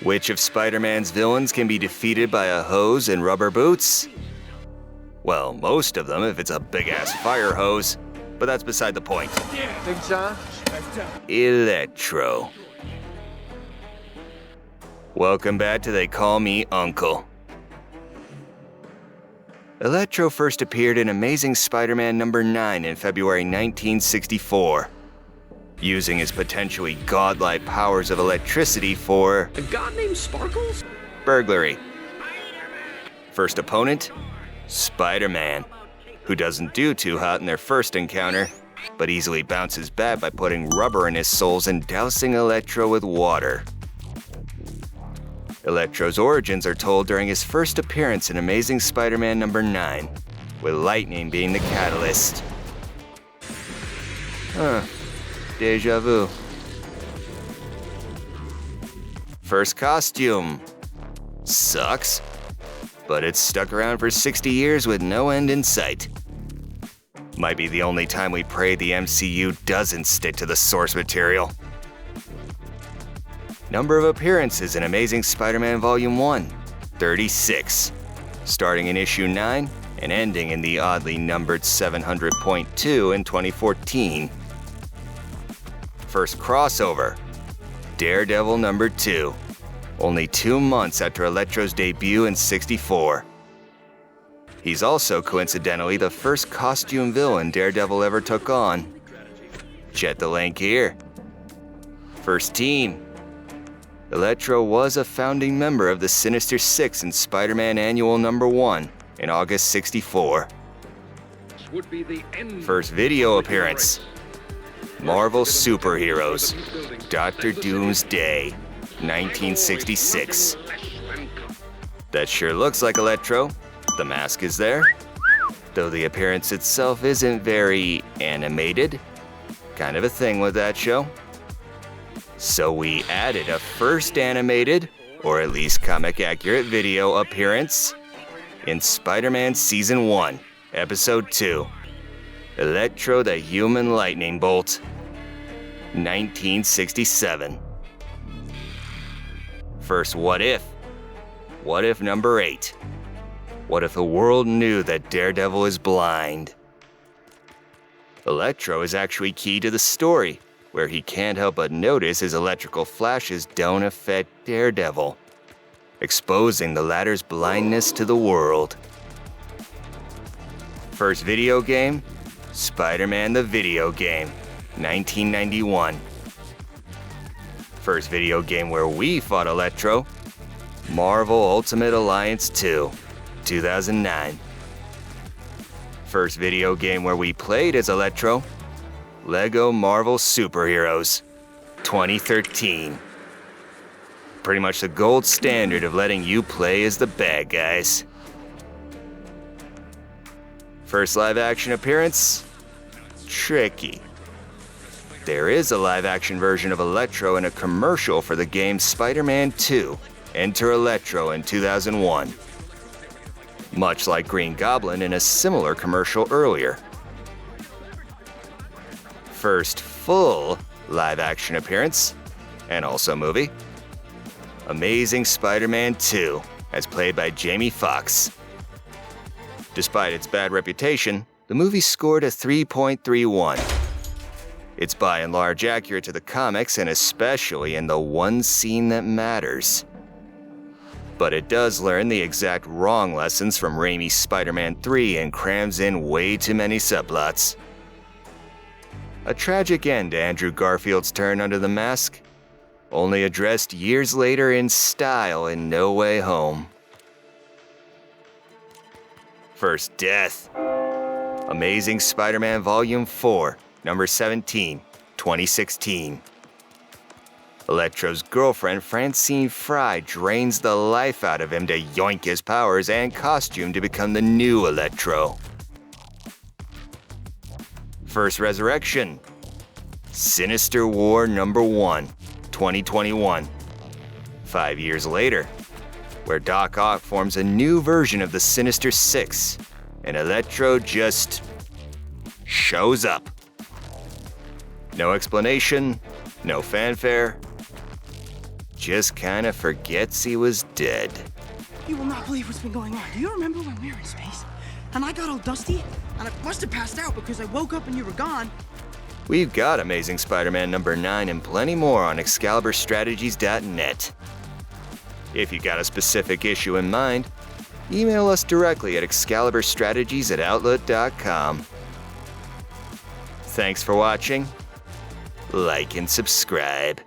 Which of Spider-Man's villains can be defeated by a hose and rubber boots? Well, most of them if it's a big-ass fire hose, but that's beside the point. Big John? Electro. Welcome back to They Call Me Uncle. Electro first appeared in Amazing Spider-Man number 9 in February 1964, using his potentially godlike powers of electricity for A god named Sparkles? burglary. First opponent, Spider-Man, who doesn't do too hot in their first encounter, but easily bounces back by putting rubber in his soles and dousing Electro with water. Electro's origins are told during his first appearance in Amazing Spider-Man number 9, with lightning being the catalyst. Deja vu. First costume. Sucks, but it's stuck around for 60 years with no end in sight. Might be the only time we pray the MCU doesn't stick to the source material. Number of appearances in Amazing Spider-Man Volume 1, 36, starting in issue 9 and ending in the oddly numbered 700.2 in 2014. First crossover, Daredevil number 2, only 2 months after Electro's debut in '64. He's also coincidentally the first costume villain Daredevil ever took on. Check the link here. First team. Electro was a founding member of the Sinister Six in Spider-Man Annual number 1 in August '64. First video appearance. Marvel Superheroes, Dr. Doom's Day, 1966. That sure looks like Electro. The mask is there, though the appearance itself isn't very animated. Kind of a thing with that show. So we added a first animated, or at least comic-accurate video appearance in Spider-Man Season 1, Episode 2, Electro the Human Lightning Bolt, 1967. First What If? What If number 8? What if the world knew that Daredevil is blind? Electro is actually key to the story, where he can't help but notice his electrical flashes don't affect Daredevil, exposing the latter's blindness to the world. First video game, Spider-Man the Video Game, 1991. First video game where we fought Electro, Marvel Ultimate Alliance 2, 2009. First video game where we played as Electro, Lego Marvel Superheroes, 2013. Pretty much the gold standard of letting you play as the bad guys. First live action appearance? Tricky. There is a live action version of Electro in a commercial for the game Spider-Man 2, Enter Electro in 2001. Much like Green Goblin in a similar commercial earlier. First full live-action appearance, and also movie, Amazing Spider-Man 2, as played by Jamie Foxx. Despite its bad reputation, the movie scored a 3.31. It's by and large accurate to the comics, and especially in the one scene that matters. But it does learn the exact wrong lessons from Raimi's Spider-Man 3 and crams in way too many subplots. A tragic end to Andrew Garfield's turn under the mask, only addressed years later in style in No Way Home. First death. Amazing Spider-Man Volume 4, number 17, 2016. Electro's girlfriend Francine Fry drains the life out of him to yoink his powers and costume to become the new Electro. First resurrection. Sinister War number 1, 2021. 5 years later, where Doc Ock forms a new version of the Sinister Six, and Electro just shows up. No explanation, no fanfare, just kinda forgets he was dead. You will not believe what's been going on. Do you remember when we were in space? And I got all dusty? And I must have passed out because I woke up and you were gone. We've got Amazing Spider-Man number 9 and plenty more on ExcaliburStrategies.net. If you got a specific issue in mind, email us directly at ExcaliburStrategies@outlook.com. Thanks for watching. Like and subscribe.